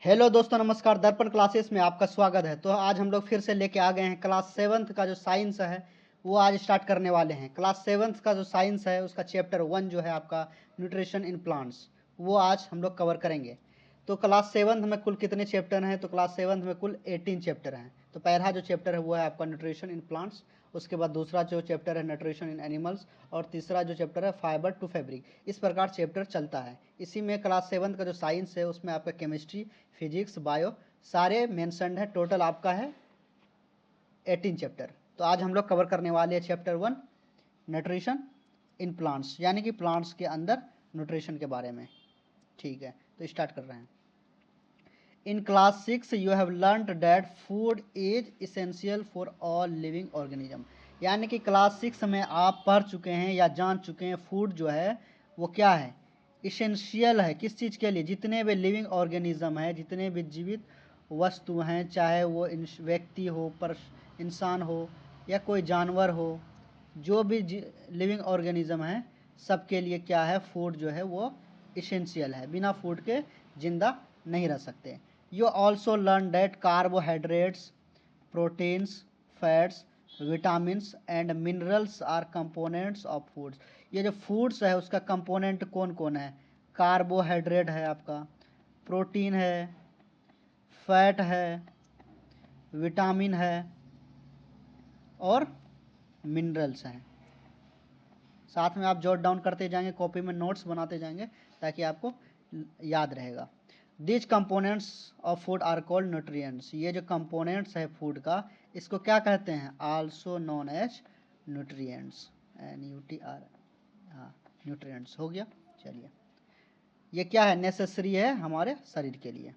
Hello दोस्तों, नमस्कार। दर्पण क्लासेस में आपका स्वागत है। तो आज हम लोग फिर से लेके आ गए हैं क्लास 7th का जो साइंस है वो आज स्टार्ट करने वाले हैं। क्लास 7th का जो साइंस है उसका चैप्टर 1 जो है आपका न्यूट्रिशन इन प्लांट्स, वो आज हम लोग कवर करेंगे। तो क्लास 7th में कुल कितने चैप्टर हैं? तो क्लास 7th में कुल 18 चैप्टर हैं। तो पहला जो चैप्टर है वो है आपका न्यूट्रिशन इन प्लांट्स, उसके बाद दूसरा जो चैप्टर है न्यूट्रिशन इन एनिमल्स, और तीसरा जो चैप्टर है फाइबर टू फैब्रिक। इस प्रकार चैप्टर चलता है। इसी में क्लास 7th का जो साइंस है उसमें आपका केमिस्ट्री, फिजिक्स, बायो सारे मेंशन्ड है। टोटल आपका है 18 चैप्टर। तो आज हम लोग कवर करने वाले हैं चैप्टर 1 न्यूट्रिशन इन प्लांट्स, यानी कि प्लांट्स के अंदर न्यूट्रिशन के बारे में। ठीक है, तो स्टार्ट कर रहे हैं। In class 6 you have learned that food is essential for all living organism. यानी कि क्लास 6 में आप पढ़ चुके हैं या जान चुके हैं फूड जो है वो क्या है, इसेंशियल है। किस चीज़ के लिए? जितने भी लिविंग ऑर्गेनिज्म है, जितने भी जीवित वस्तु हैं, चाहे वो व्यक्ति हो, पर इंसान हो या कोई जानवर हो, जो भी लिविंग ऑर्गेनिज्म है सबके लिए क्या है, फूड जो है वो इसेंशियल है। बिना फूड के जिंदा नहीं रह सकते। You also learn that carbohydrates, proteins, fats, vitamins and minerals are components of foods. ये जो फूड्स है उसका कंपोनेंट कौन कौन है? कार्बोहाइड्रेट है आपका, प्रोटीन है, फैट है, विटामिन है और मिनरल्स हैं। साथ में आप जॉट डाउन करते जाएंगे, कॉपी में नोट्स बनाते जाएंगे ताकि आपको याद रहेगा। This components of food are called nutrients. ये जो कंपोनेंट्स है फूड का, इसको क्या कहते हैं? Also known as nutrients. NUTR, हाँ, न्यूट्रिएंट्स हो गया। चलिए, ये क्या है? नेसेसरी है हमारे शरीर के लिए।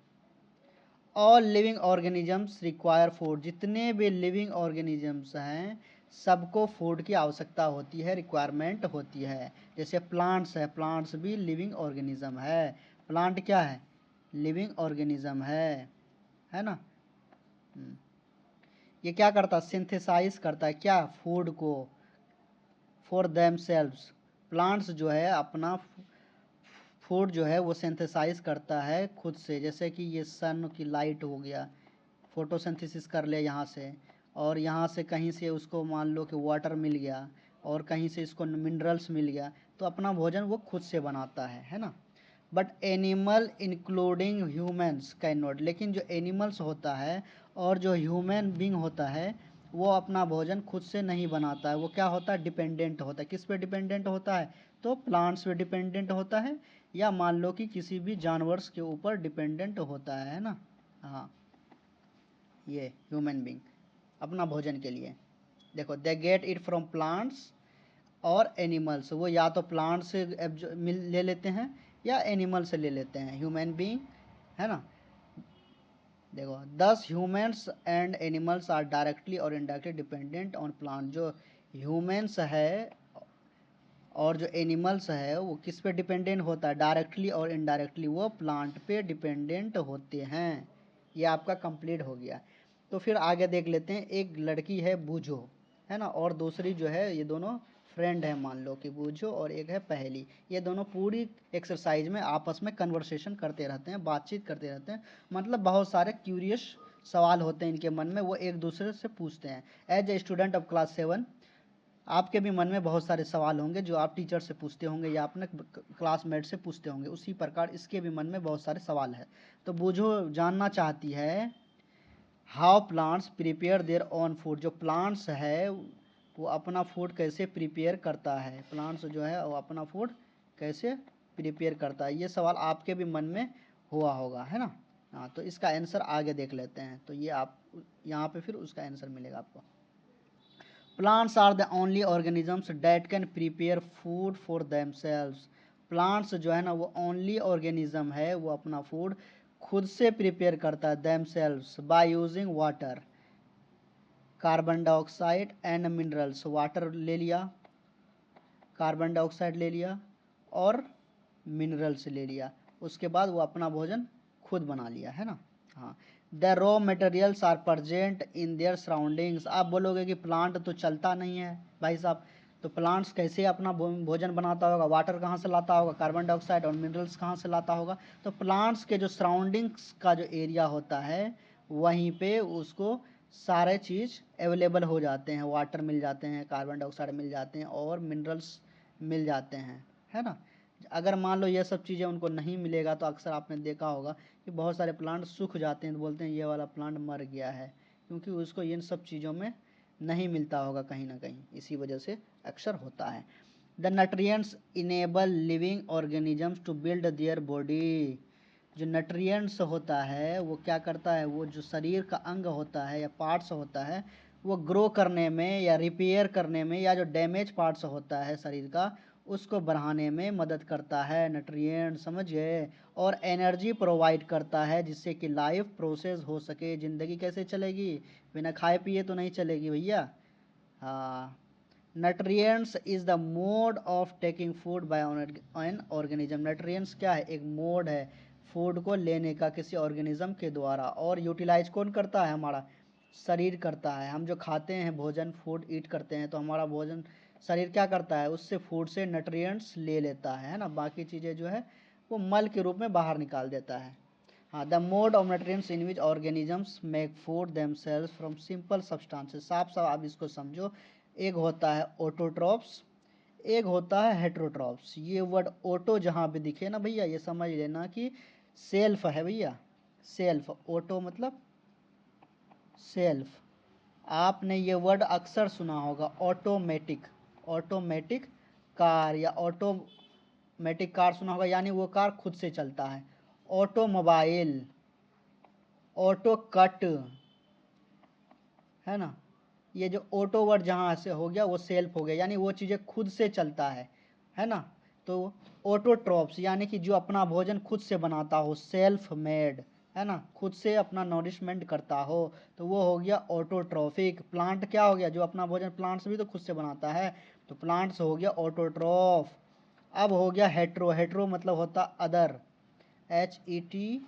All living organisms require food. जितने भी लिविंग ऑर्गेनिजम्स हैं सबको फूड की आवश्यकता होती है, रिक्वायरमेंट होती है। जैसे प्लांट्स है, प्लांट्स भी लिविंग ऑर्गेनिज्म है। प्लांट क्या है? लिविंग ऑर्गेनिज्म है ना। ये क्या करता है? सिंथेसाइज करता है क्या? फूड को, फॉर देम सेल्व्स। प्लांट्स जो है अपना फूड जो है वो सिंथेसाइज करता है खुद से। जैसे कि ये सन की लाइट हो गया, फोटोसिंथेसिस कर ले यहाँ से, और यहाँ से कहीं से उसको मान लो कि वाटर मिल गया, और कहीं से इसको मिनरल्स मिल गया, तो अपना भोजन वो खुद से बनाता है ना। But animal including humans can not. लेकिन जो एनिमल्स होता है और जो ह्यूमन बींग होता है वो अपना भोजन खुद से नहीं बनाता है। वो क्या होता है? डिपेंडेंट होता है। किस पे डिपेंडेंट होता है? तो प्लांट्स पे डिपेंडेंट होता है, या मान लो कि किसी भी जानवर्स के ऊपर डिपेंडेंट होता है ना। हाँ, ये ह्यूमन बींग अपना भोजन के लिए, देखो, they get it from plants और एनिमल्स। वो या तो प्लांट से ले लेते हैं या एनिमल से ले लेते हैं, ह्यूमन बीइंग, है ना। देखो, thus humans and animals are directly और इनडायरेक्टली डिपेंडेंट ऑन प्लांट। जो ह्यूमंस है और जो एनिमल्स है वो किस पे डिपेंडेंट होता है? डायरेक्टली और इनडायरेक्टली वो प्लांट पे डिपेंडेंट होते हैं। ये आपका कंप्लीट हो गया। तो फिर आगे देख लेते हैं। एक लड़की है बूझो, है ना, और दूसरी जो है, ये दोनों फ्रेंड है, मान लो कि बूझो और एक है पहेली। ये दोनों पूरी एक्सरसाइज में आपस में कन्वर्सेशन करते रहते हैं, बातचीत करते रहते हैं। मतलब बहुत सारे क्यूरियस सवाल होते हैं इनके मन में, वो एक दूसरे से पूछते हैं। As a student of class 7 आपके भी मन में बहुत सारे सवाल होंगे जो आप टीचर से पूछते होंगे या अपने क्लासमेट से पूछते होंगे। उसी प्रकार इसके भी मन में बहुत सारे सवाल है। तो बूझो जानना चाहती है how plants prepare their own food. जो प्लांट्स है वो अपना फूड कैसे प्रिपेयर करता है? प्लांट्स जो है वो अपना फूड कैसे प्रिपेयर करता है? ये सवाल आपके भी मन में हुआ होगा, है ना। हाँ, तो इसका आंसर आगे देख लेते हैं। तो ये आप यहाँ पे फिर उसका आंसर मिलेगा आपको। Plants are the only organisms that can prepare food for themselves. Plants जो है ना वो ओनली ऑर्गेनिज्म है, वो अपना फूड खुद से प्रिपेयर करता है, themselves, by using water, carbon dioxide and minerals. Water ले लिया, कार्बन डाइऑक्साइड ले लिया और मिनरल्स ले लिया, उसके बाद वो अपना भोजन खुद बना लिया, है ना। हाँ, the raw materials are present in their surroundings. आप बोलोगे कि प्लांट तो चलता नहीं है भाई साहब, तो प्लांट्स कैसे अपना भोजन बनाता होगा, वाटर कहाँ से लाता होगा, कार्बन डाइऑक्साइड और मिनरल्स कहाँ से लाता होगा। तो प्लांट्स के जो सराउंडिंग्स का जो एरिया होता है वहीं पे उसको सारे चीज़ अवेलेबल हो जाते हैं, वाटर मिल जाते हैं, कार्बन डाइऑक्साइड मिल जाते हैं और मिनरल्स मिल जाते हैं, है ना। अगर मान लो ये सब चीज़ें उनको नहीं मिलेगा तो अक्सर आपने देखा होगा कि बहुत सारे प्लांट सूख जाते हैं, तो बोलते हैं ये वाला प्लांट मर गया है, क्योंकि उसको इन सब चीज़ों में नहीं मिलता होगा कहीं ना कहीं, इसी वजह से अक्सर होता है। The nutrients enable living organisms to build their body. जो न्यूट्रिएंट्स होता है वो क्या करता है, वो जो शरीर का अंग होता है या पार्ट्स होता है वो ग्रो करने में या रिपेयर करने में, या जो डैमेज पार्ट्स होता है शरीर का उसको बढ़ाने में मदद करता है न्यूट्रिएंट, समझिए। और एनर्जी प्रोवाइड करता है जिससे कि लाइफ प्रोसेस हो सके, ज़िंदगी कैसे चलेगी, बिना खाए पिए तो नहीं चलेगी भैया। हाँ, nutrients is the mode of taking food by an organism. Nutrients क्या है, एक मोड है फूड को लेने का किसी ऑर्गेनिज्म के द्वारा, और यूटिलाइज कौन करता है, हमारा शरीर करता है। हम जो खाते हैं भोजन, फूड ईट करते हैं, तो हमारा भोजन शरीर क्या करता है, उससे फूड से न्यूट्रिएंट्स ले लेता है ना, बाकी चीज़ें जो है वो मल के रूप में बाहर निकाल देता है। हाँ, the mode of nutrients in which organisms make food themselves from simple substances. साफ साफ आप इसको समझो, एक होता है ऑटोट्रॉप्स, एक होता है हेट्रोट्रॉप्स। ये वर्ड ऑटो जहाँ भी दिखे ना भैया, ये समझ लेना कि सेल्फ है भैया, सेल्फ। ऑटो मतलब सेल्फ। आपने ये वर्ड अक्सर सुना होगा, ऑटोमेटिक, ऑटोमेटिक कार या ऑटोमेटिक कार सुना होगा, यानी वो कार खुद से चलता है। ऑटोमोबाइल, ऑटो कट, है ना। ये जो ऑटो वर्ड जहाँ से हो गया वो सेल्फ हो गया, यानी वो चीज़ें खुद से चलता है ना। तो ऑटोट्रॉप्स यानी कि जो अपना भोजन खुद से बनाता हो, सेल्फ मेड, है ना, खुद से अपना नॉरिशमेंट करता हो, तो वो हो गया ऑटोट्रॉफिक। प्लांट क्या हो गया, जो अपना भोजन प्लांट्स भी तो खुद से बनाता है, तो प्लांट्स हो गया ऑटोट्रॉफ। अब हो गया हेट्रो, हेट्रो मतलब होता अदर, HETERO,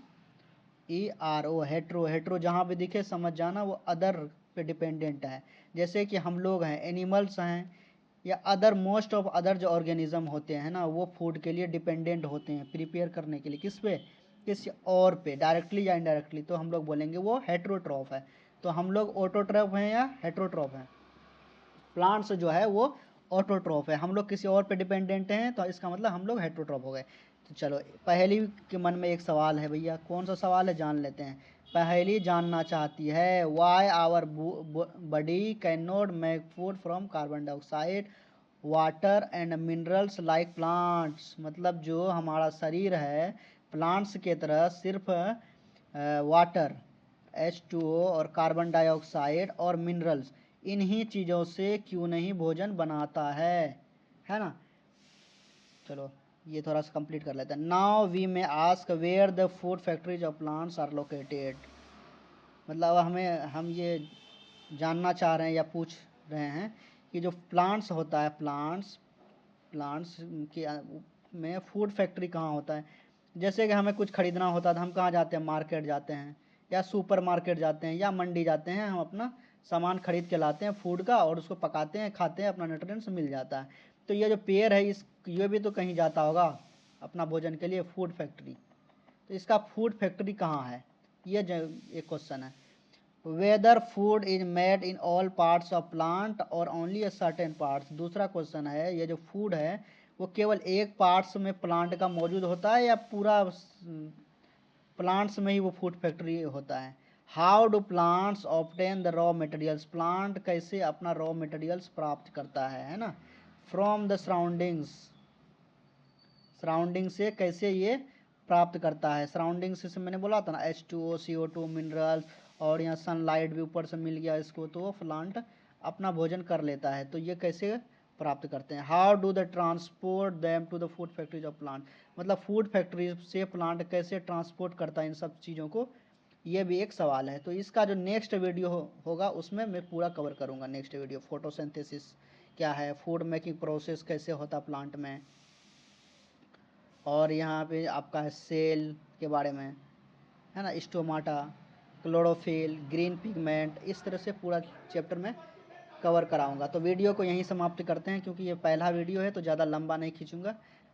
हेट्रो। हेट्रो जहाँ पे दिखे समझ जाना वो अदर पे डिपेंडेंट है, जैसे कि हम लोग हैं, एनिमल्स हैं, या अदर मोस्ट ऑफ अदर जो ऑर्गेनिज्म होते हैं ना, वो फूड के लिए डिपेंडेंट होते हैं, प्रिपेयर करने के लिए किस पे, किसी और पे, डायरेक्टली या इनडायरेक्टली, तो हम लोग बोलेंगे वो हेट्रोट्रॉफ है। तो हम लोग ऑटोट्रॉफ हैं या हेट्रोट्रॉफ हैं, प्लांट्स जो है वो ऑटोट्रॉफ है, हम लोग किसी और पे डिपेंडेंट हैं, तो इसका मतलब हम लोग हेट्रोट्रॉफ हो गए। तो चलो, पहेली के मन में एक सवाल है भैया, कौन सा सवाल है जान लेते हैं। पहेली जानना चाहती है, why our body can not make food from carbon dioxide, water and minerals like plants. मतलब जो हमारा शरीर है प्लांट्स के तरह सिर्फ वाटर, H2O और कार्बन डाइऑक्साइड और मिनरल्स, इन्हीं चीज़ों से क्यों नहीं भोजन बनाता है ना। चलो ये थोड़ा सा कंप्लीट कर लेते हैं। Now we may ask where the food factories of plants are located. मतलब हम ये जानना चाह रहे हैं या पूछ रहे हैं कि जो प्लांट्स होता है, प्लांट्स के में फूड फैक्ट्री कहाँ होता है। जैसे कि हमें कुछ खरीदना होता है तो हम कहाँ जाते हैं, मार्केट जाते हैं या सुपर मार्केट जाते हैं या मंडी जाते हैं, हम अपना सामान खरीद के लाते हैं फूड का और उसको पकाते हैं, खाते हैं, अपना न्यूट्रिएंट्स मिल जाता है। तो ये जो पेड़ है ये भी तो कहीं जाता होगा अपना भोजन के लिए, फूड फैक्ट्री। तो इसका फूड फैक्ट्री कहाँ है, ये एक क्वेश्चन है। Whether food is made in all parts of plant और ओनली अ सर्टेन पार्ट्स। दूसरा क्वेश्चन है, ये जो फूड है वो केवल एक पार्ट्स में प्लांट का मौजूद होता है या पूरा प्लांट्स में ही वो फूड फैक्ट्री होता है। How do plants obtain the raw materials. Plant कैसे अपना रॉ मटेरियल्स प्राप्त करता है ना। फ्रॉम द सराउंडिंग्स, सराउंडिंग से कैसे ये प्राप्त करता है। सराउंडिंग से मैंने बोला था ना, H2O, CO2, मिनरल्स, और यहाँ सनलाइट भी ऊपर से मिल गया इसको, तो वो प्लांट अपना भोजन कर लेता है। तो ये कैसे प्राप्त करते हैं। How do the transport them to the food factories of plant. मतलब फूड फैक्ट्री से प्लांट कैसे ट्रांसपोर्ट करता है इन सब चीज़ों को, ये भी एक सवाल है। तो इसका जो नेक्स्ट वीडियो होगा उसमें मैं पूरा कवर करूँगा। नेक्स्ट वीडियो फोटोसिंथेसिस क्या है, फूड मेकिंग प्रोसेस कैसे होता प्लांट में, और यहाँ पे आपका है सेल के बारे में, है ना, स्टोमाटा, क्लोरोफिल, ग्रीन पिगमेंट, इस तरह से पूरा चैप्टर में कवर कराऊंगा। तो वीडियो को यहीं समाप्त करते हैं, क्योंकि ये पहला वीडियो है तो ज़्यादा लंबा नहीं खींचूंगा।